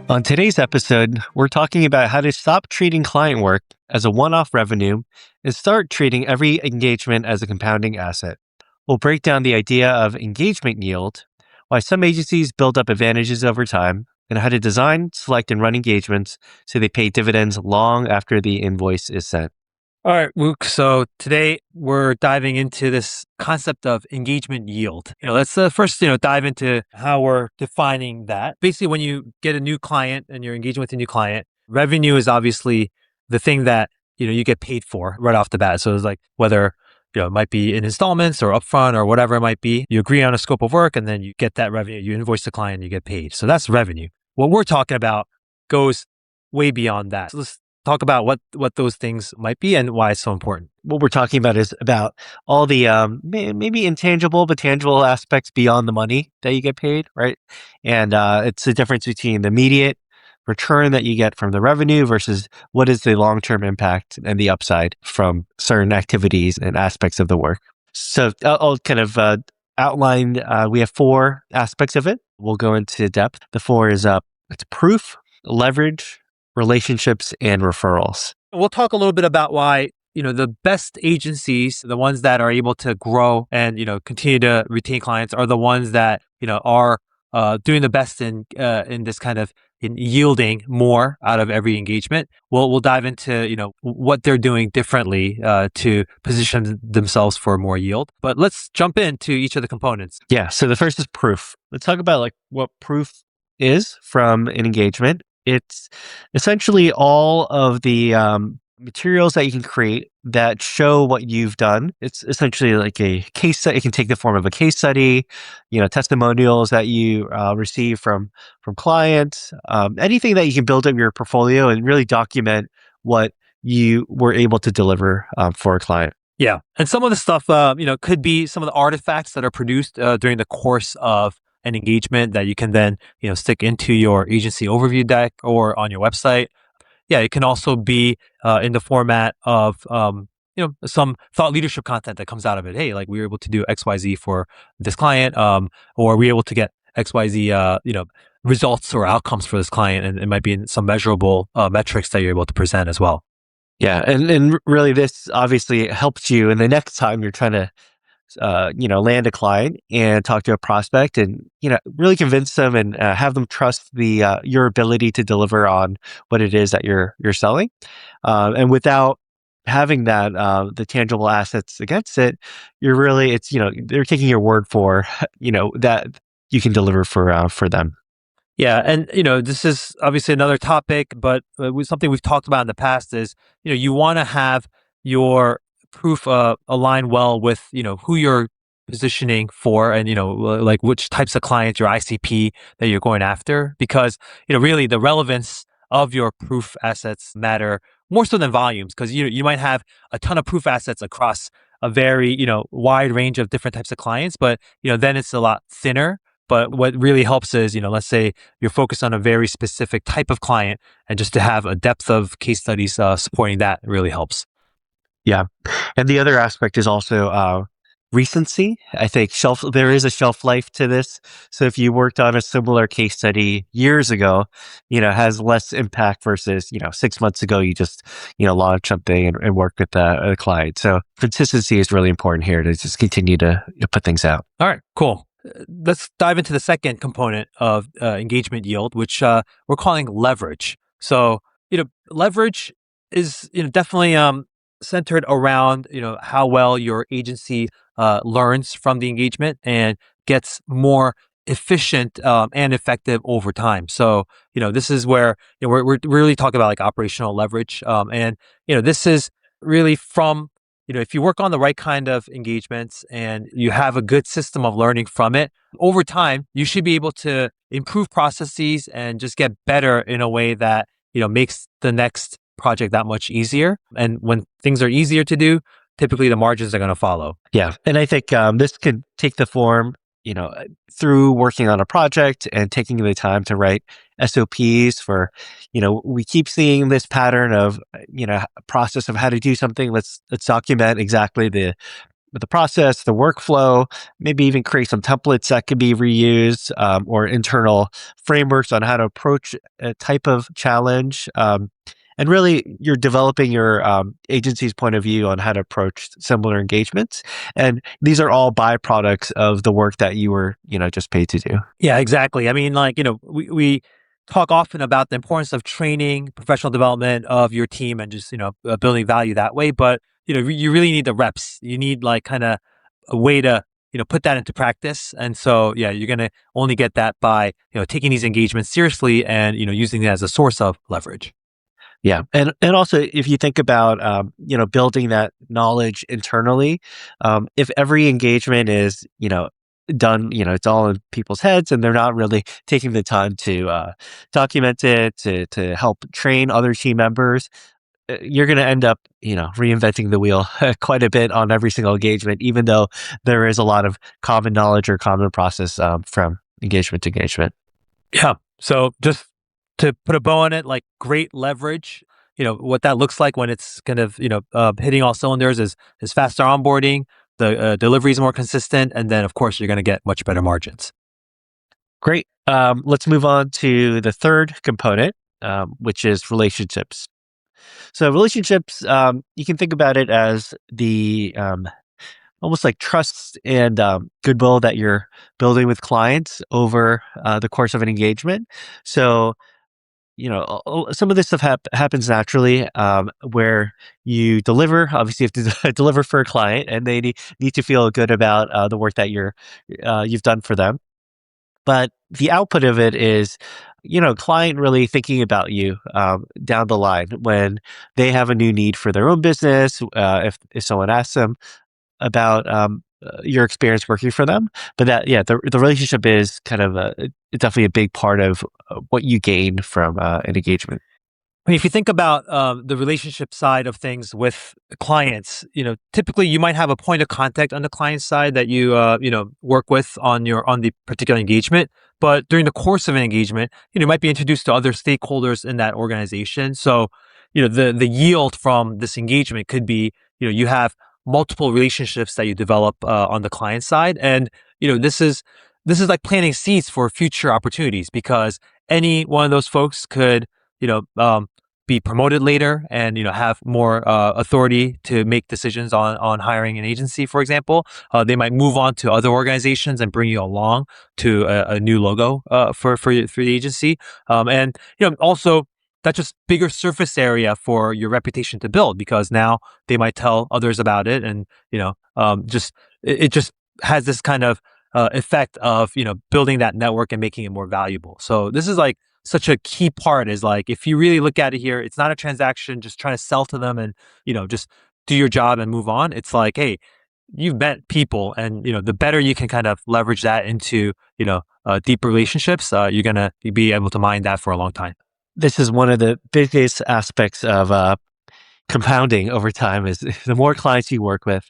On today's episode, we're talking about how to stop treating client work as a one-off revenue and start treating every engagement as a compounding asset. We'll break down the idea of engagement yield, why some agencies build up advantages over time, and how to design, select, and run engagements so they pay dividends long after the invoice is sent. All right, Wook. So today we're diving into this concept of engagement yield. Let's first, dive into how we're defining that. Basically, when you get a new client and you're engaging with a new client, revenue is obviously the thing that, you get paid for right off the bat. So it's like whether, it might be in installments or upfront or whatever it might be, you agree on a scope of work and then you get that revenue, you invoice the client, you get paid. So that's revenue. What we're talking about goes way beyond that. So let's talk about what those things might be and why it's so important. What we're talking about is about all the maybe intangible but tangible aspects beyond the money that you get paid, right? And it's the difference between the immediate return that you get from the revenue versus what is the long-term impact and the upside from certain activities and aspects of the work. So I'll kind of outline, we have four aspects of it. We'll go into depth. The four is it's proof, leverage, relationships, and referrals. We'll talk a little bit about why, the best agencies, the ones that are able to grow and, continue to retain clients are the ones that, are doing the best in this kind of in yielding more out of every engagement. We'll dive into, what they're doing differently to position themselves for more yield. But let's jump into each of the components. Yeah. So the first is proof. Let's talk about what proof is from an engagement. It's essentially all of the materials that you can create that show what you've done. It's essentially like a case study. It can take the form of a case study, testimonials that you receive from clients, anything that you can build up your portfolio and really document what you were able to deliver for a client. Yeah. And some of the stuff, could be some of the artifacts that are produced during the course of an engagement that you can then, stick into your agency overview deck or on your website. Yeah, it can also be in the format of, some thought leadership content that comes out of it. Hey, like we were able to do XYZ for this client, or we were able to get XYZ, results or outcomes for this client. And it might be in some measurable metrics that you're able to present as well. Yeah. And really this obviously helps you. And the next time you're trying to land a client and talk to a prospect and, really convince them and have them trust your ability to deliver on what it is that you're selling. And without having that, the tangible assets against it, they're taking your word for, that you can deliver for them. Yeah. And, this is obviously another topic, but something we've talked about in the past is, you want to have your proof align well with, who you're positioning for and, like which types of clients, your ICP that you're going after, because, really the relevance of your proof assets matter more so than volumes, because, you might have a ton of proof assets across a very, wide range of different types of clients, but, then it's a lot thinner. But what really helps is, let's say you're focused on a very specific type of client and just to have a depth of case studies supporting that really helps. Yeah. And the other aspect is also recency. I think there is a shelf life to this. So if you worked on a similar case study years ago, has less impact versus, 6 months ago, you just, launch something and work with a client. So consistency is really important here to just continue to put things out. All right, cool. Let's dive into the second component of engagement yield, which we're calling leverage. So, leverage is, definitely centered around, how well your agency learns from the engagement and gets more efficient and effective over time. So, this is where we're really talking about like operational leverage. And, this is really from if you work on the right kind of engagements and you have a good system of learning from it, over time, you should be able to improve processes and just get better in a way that, makes the next project that much easier. And when things are easier to do, typically the margins are going to follow. Yeah. And I think this could take the form, through working on a project and taking the time to write SOPs for, we keep seeing this pattern of, process of how to do something. Let's document exactly the with the process, the workflow, maybe even create some templates that could be reused, or internal frameworks on how to approach a type of challenge. And really, you're developing your agency's point of view on how to approach similar engagements. And these are all byproducts of the work that you were, just paid to do. Yeah, exactly. I mean, like, we talk often about the importance of training, professional development of your team and just, building value that way. But, you really need the reps. You need like kind of a way to, put that into practice. And so, yeah, you're going to only get that by, taking these engagements seriously and, using it as a source of leverage. Yeah, and also if you think about building that knowledge internally, if every engagement is done, it's all in people's heads, and they're not really taking the time to document it, to help train other team members, you're going to end up reinventing the wheel quite a bit on every single engagement, even though there is a lot of common knowledge or common process from engagement to engagement. Yeah. So just to put a bow on it, like great leverage, what that looks like when it's kind of, hitting all cylinders is faster onboarding, the delivery is more consistent, and then of course you're going to get much better margins. Great. Let's move on to the third component, which is relationships. So relationships, you can think about it as the almost like trust and goodwill that you're building with clients over the course of an engagement. So some of this stuff happens naturally, where you deliver. Obviously, you have to deliver for a client, and they need to feel good about the work that you've done for them. But the output of it is, client really thinking about you down the line when they have a new need for their own business. If someone asks them about your experience working for them, but the relationship is kind of definitely a big part of what you gain from an engagement. I mean, if you think about the relationship side of things with clients, typically you might have a point of contact on the client side that you work with on the particular engagement. But during the course of an engagement, you might be introduced to other stakeholders in that organization. So, the yield from this engagement could be, you have multiple relationships that you develop on the client side, and this is like planting seeds for future opportunities because any one of those folks could you know, um, be promoted later and have more authority to make decisions on hiring an agency, for example. They might move on to other organizations and bring you along to a new logo for the agency, and also that's just bigger surface area for your reputation to build because now they might tell others about it, and just it just has this kind of effect of building that network and making it more valuable. So this is like such a key part is like if you really look at it here, it's not a transaction just trying to sell to them and just do your job and move on. It's like, hey, you've met people, and the better you can kind of leverage that into deep relationships, you're gonna be able to mine that for a long time. This is one of the biggest aspects of compounding over time. Is the more clients you work with,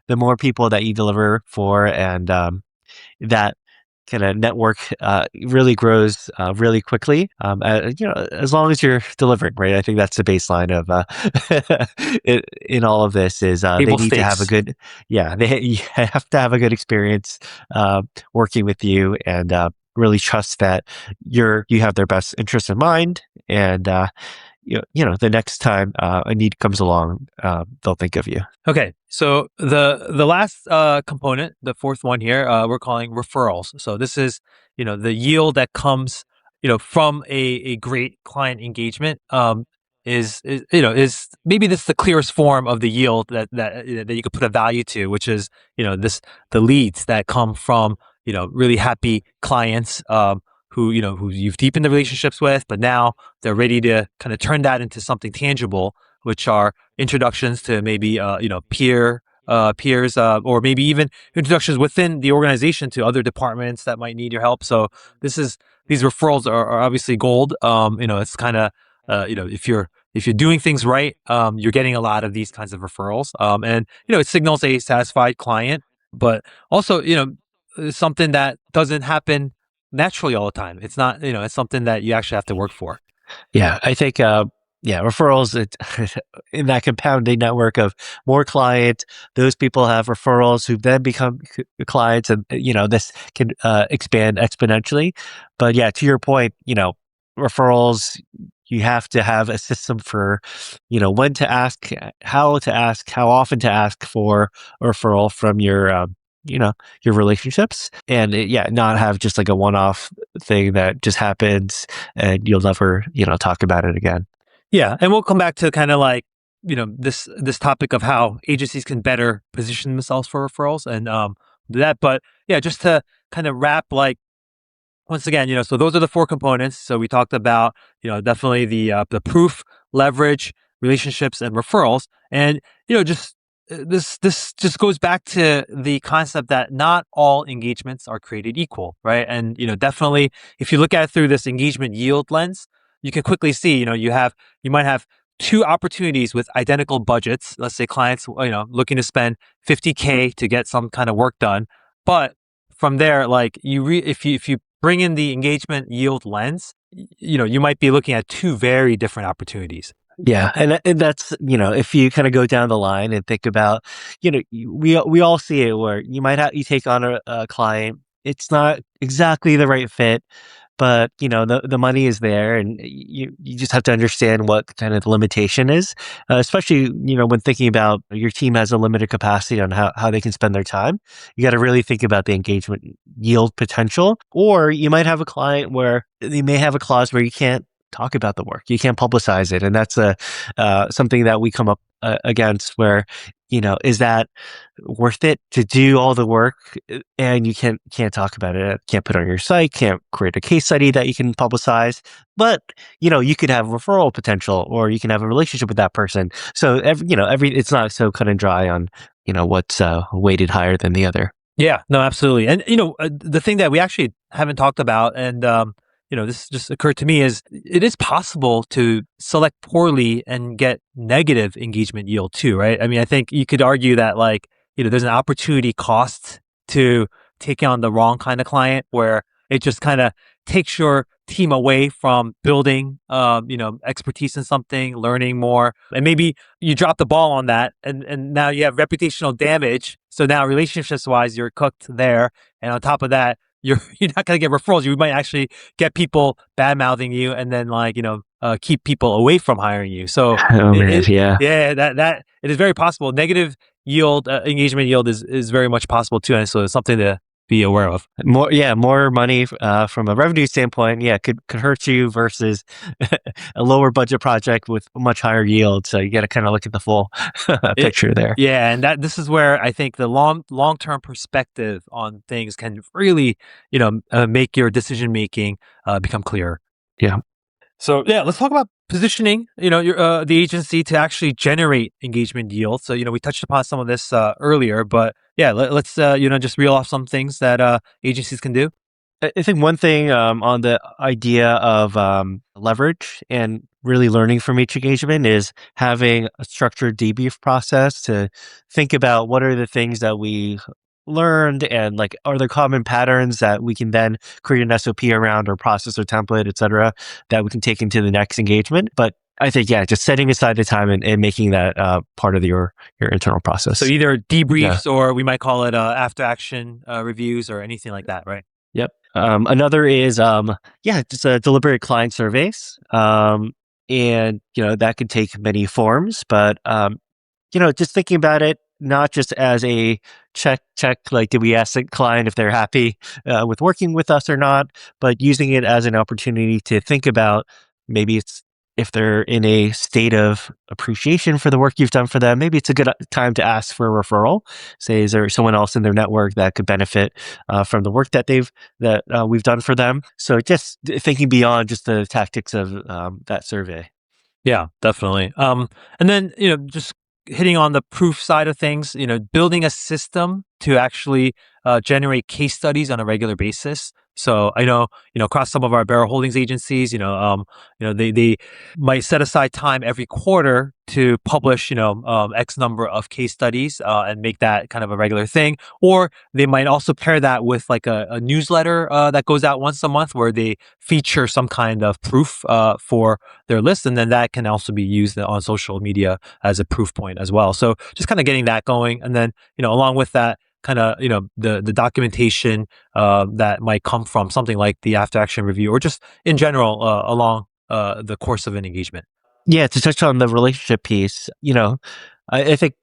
the more people that you deliver for, and that kind of network really grows really quickly. As long as you're delivering, right? I think that's the baseline of in all of this is they Table need to have a stakes. good, yeah, they you have to have a good experience working with you, and really trust that you have their best interest in mind, and the next time a need comes along, they'll think of you. Okay, so the last component, the fourth one here, we're calling referrals. So this is the yield that comes from a great client engagement. Is maybe this the clearest form of the yield that you could put a value to, which is the leads that come from really happy clients, who you've deepened the relationships with, but now they're ready to kind of turn that into something tangible, which are introductions to maybe peers, or maybe even introductions within the organization to other departments that might need your help. So these referrals are obviously gold. It's kind of if you're doing things right, you're getting a lot of these kinds of referrals, and it signals a satisfied client, but also it's something that doesn't happen naturally all the time. It's not it's something that you actually have to work for. Yeah, I think. Yeah, referrals in that compounding network of more clients, those people have referrals who then become clients, and this can expand exponentially. But yeah, to your point, referrals, you have to have a system for when to ask, how often to ask for a referral from you know your relationships, and yeah, not have just like a one-off thing that just happens and you'll never talk about it again. Yeah, and we'll come back to kind of like this topic of how agencies can better position themselves for referrals and do that. But yeah, just to kind of wrap, like once again, so those are the four components. So we talked about definitely the proof, leverage, relationships, and referrals, and just this just goes back to the concept that not all engagements are created equal, right? And definitely if you look at it through this engagement yield lens, you can quickly see you might have two opportunities with identical budgets. Let's say clients looking to spend 50K to get some kind of work done, but from there, like if you bring in the engagement yield lens, you might be looking at two very different opportunities. Yeah, and that's if you kind of go down the line and think about, we all see it where you take on a client, it's not exactly the right fit, but the money is there, and you just have to understand what kind of the limitation is, especially when thinking about your team has a limited capacity on how they can spend their time. You got to really think about the engagement yield potential, or you might have a client where they may have a clause where you can't talk about the work, you can't publicize it, and that's a something that we come up against where is that worth it to do all the work, and you can't talk about it, can't put it on your site, can't create a case study that you can publicize, but you could have referral potential, or you can have a relationship with that person. So every it's not so cut and dry on what's weighted higher than the other. Yeah, no, absolutely. And the thing that we actually haven't talked about, and this just occurred to me, is it is possible to select poorly and get negative engagement yield too, right? I mean, I think you could argue that like there's an opportunity cost to taking on the wrong kind of client, where it just kind of takes your team away from building, expertise in something, learning more, and maybe you drop the ball on that, and now you have reputational damage. So now relationships wise, you're cooked there, and on top of that, you're not going to get referrals. You might actually get people bad mouthing you, and then like keep people away from hiring you. So Oh man, it yeah. yeah, that it is very possible. Negative yield, engagement yield is very much possible too, and so it's something to be aware of. More money from a revenue standpoint, yeah, could hurt you versus a lower budget project with much higher yield. So you got to kind of look at the full It, picture there. yeah, and this is where I think the long term perspective on things can really, make your decision making become clearer. Yeah. So yeah, let's talk about positioning. Your the agency to actually generate engagement yield. So we touched upon some of this earlier, but yeah, let's just reel off some things that agencies can do. I think one thing on the idea of leverage and really learning from each engagement is having a structured debrief process to think about what are the things that we learned, and like are there common patterns that we can then create an SOP around, or process or template, etc., that we can take into the next engagement. But I think yeah, just setting aside the time and making that part of your internal So process. either Yeah. debriefs or we might call it after action reviews or anything like that, right? Yep. Another is just deliberate client surveys. And that could take many forms, but just thinking about it, not just as a check, like did we ask the client if they're happy with working with us or not, but using it as an opportunity to think about maybe it's if they're in a state of appreciation for the work you've done for them, maybe it's a good time to ask for a referral. Say, is there someone else in their network that could benefit from the work that we've done for them? So just thinking beyond just the tactics of that survey. Yeah, definitely. And then, just hitting on the proof side of things, building a system to actually generate case studies on a regular basis. So I know, across some of our Barrel Holdings agencies, they might set aside time every quarter to publish, X number of case studies and make that kind of a regular thing. Or they might also pair that with like a newsletter that goes out once a month where they feature some kind of proof for their list. And then that can also be used on social media as a proof point as well. So just kind of getting that going. And then, along with that, kind of, the documentation that might come from something like the after action review or just in general along the course of an engagement. Yeah, to touch on the relationship piece, I think,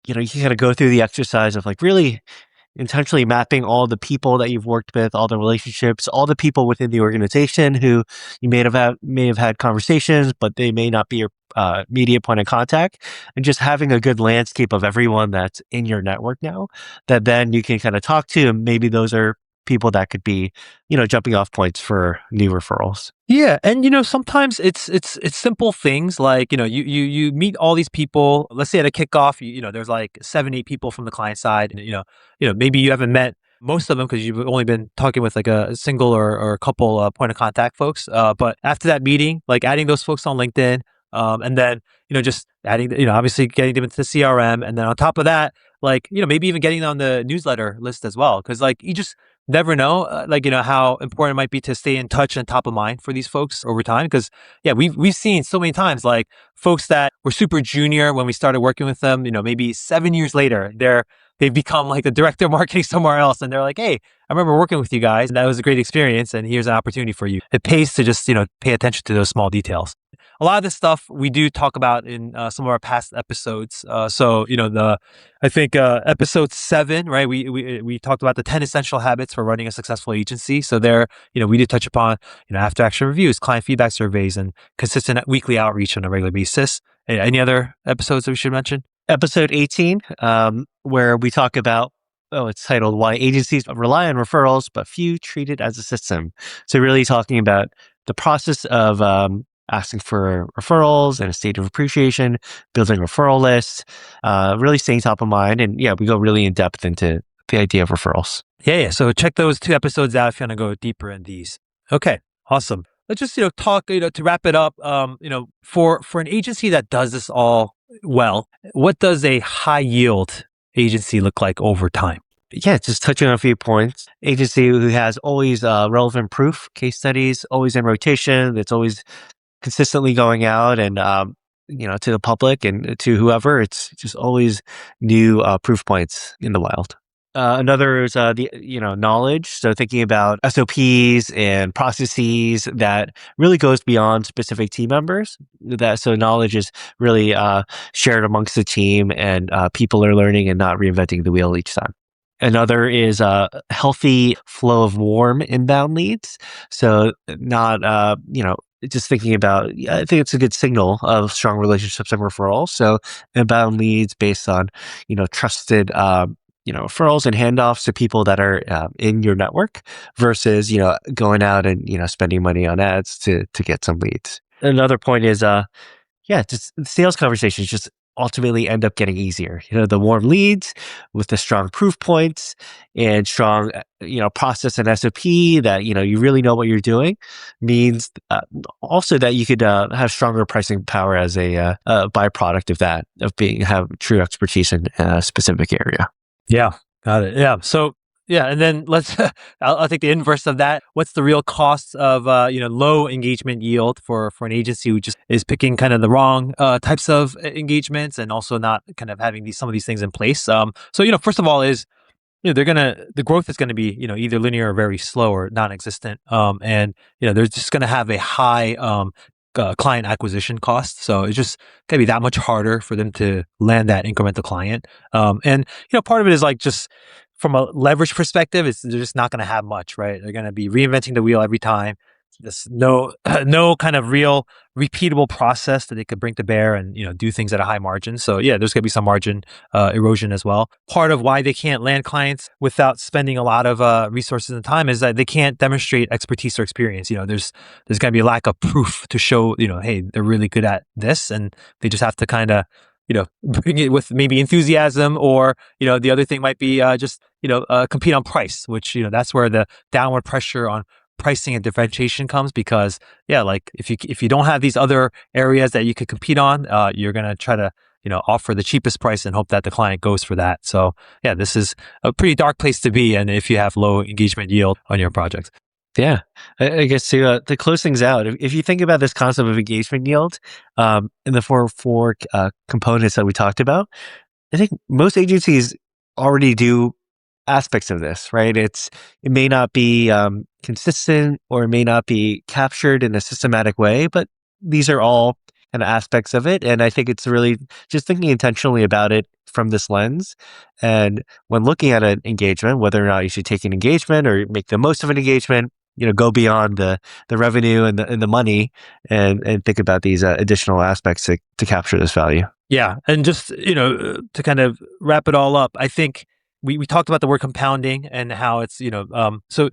you can kind of go through the exercise of like really intentionally mapping all the people that you've worked with, all the relationships, all the people within the organization who you may have had conversations, but they may not be your immediate point of contact, and just having a good landscape of everyone that's in your network now that then you can kind of talk to, and maybe those are people that could be, jumping off points for new referrals. Yeah, and sometimes it's simple things like you meet all these people. Let's say at a kickoff, there's like 7, 8 people from the client side, and maybe you haven't met most of them because you've only been talking with like a single or a couple point of contact folks. But after that meeting, like adding those folks on LinkedIn, and then just adding, obviously getting them into the CRM, and then on top of that, like maybe even getting them on the newsletter list as well, because like you just never know, how important it might be to stay in touch and top of mind for these folks over time. Because yeah, we've seen so many times like folks that were super junior when we started working with them, maybe 7 years later, they've become like the director of marketing somewhere else, and they're like, hey, I remember working with you guys, and that was a great experience, and here's an opportunity for you. It pays to just pay attention to those small details. A lot of this stuff we do talk about in some of our past episodes. I think episode 7, right? We talked about the 10 essential habits for running a successful agency. So there, we did touch upon after action reviews, client feedback surveys, and consistent weekly outreach on a regular basis. Any other episodes that we should mention? Episode 18, where we talk about, it's titled Why Agencies Rely on Referrals, but Few Treat It as a System. So really talking about the process of asking for referrals and a state of appreciation, building referral lists, really staying top of mind. And yeah, we go really in depth into the idea of referrals. Yeah. So check those 2 episodes out if you want to go deeper in these. Okay, awesome. Let's just talk to wrap it up. For an agency that does this all well, what does a high yield agency look like over time? Yeah, just touching on a few points. Agency who has always relevant proof, case studies, always in rotation. That's always consistently going out and to the public and to whoever. It's just always new proof points in the wild. Another is the knowledge. So thinking about SOPs and processes that really goes beyond specific team members. So knowledge is really shared amongst the team, and people are learning and not reinventing the wheel each time. Another is a healthy flow of warm inbound leads. So not just thinking about, I think it's a good signal of strong relationships and referrals. So inbound leads based on trusted referrals and handoffs to people that are in your network versus, going out and, spending money on ads to get some leads. Another point is, just sales conversations just ultimately end up getting easier. The warm leads with the strong proof points and strong, process and SOP that, you really know what you're doing means also that you could have stronger pricing power as a byproduct of that, of have true expertise in a specific area. Yeah, got it. Yeah. So, yeah. And then let's, I'll take the inverse of that. What's the real cost of, low engagement yield for an agency who just is picking kind of the wrong types of engagements and also not kind of having some of these things in place? So, first of all is, the growth is going to be, either linear or very slow or non-existent. And, they're just going to have a high, client acquisition cost. So it's just going to be that much harder for them to land that incremental client. And part of it is like just from a leverage perspective, they're just not going to have much, right? They're going to be reinventing the wheel every time. There's no kind of real repeatable process that they could bring to bear and do things at a high margin. So yeah, there's going to be some margin erosion as well. Part of why they can't land clients without spending a lot of resources and time is that they can't demonstrate expertise or experience. There's going to be a lack of proof to show hey, they're really good at this, and they just have to kind of bring it with maybe enthusiasm, or the other thing might be just compete on price, which that's where the downward pressure on pricing and differentiation comes, because like if you don't have these other areas that you could compete on, you're gonna try to offer the cheapest price and hope that the client goes for that. So this is a pretty dark place to be, and if you have low engagement yield on your projects. Yeah, I guess to close things out, if you think about this concept of engagement yield, in the four components that we talked about, I think most agencies already do aspects of this, right? It may not be consistent, or it may not be captured in a systematic way, but these are all kind of aspects of it. And I think it's really just thinking intentionally about it from this lens. And when looking at an engagement, whether or not you should take an engagement or make the most of an engagement, go beyond the revenue and the money, and think about these additional aspects to capture this value. Yeah. And just, to kind of wrap it all up, I think we talked about the word compounding and how it's, so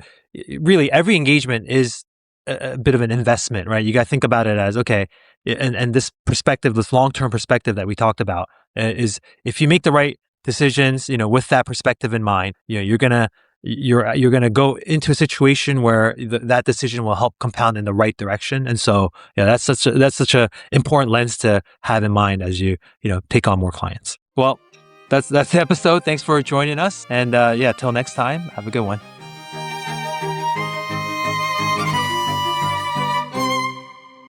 really every engagement is a bit of an investment, right? You got to think about it as, okay, and this perspective, this long-term perspective that we talked about, is if you make the right decisions, with that perspective in mind, you're gonna go into a situation where that decision will help compound in the right direction. And so, that's such a important lens to have in mind as you take on more clients. Well, that's the episode. Thanks for joining us, and till next time, have a good one.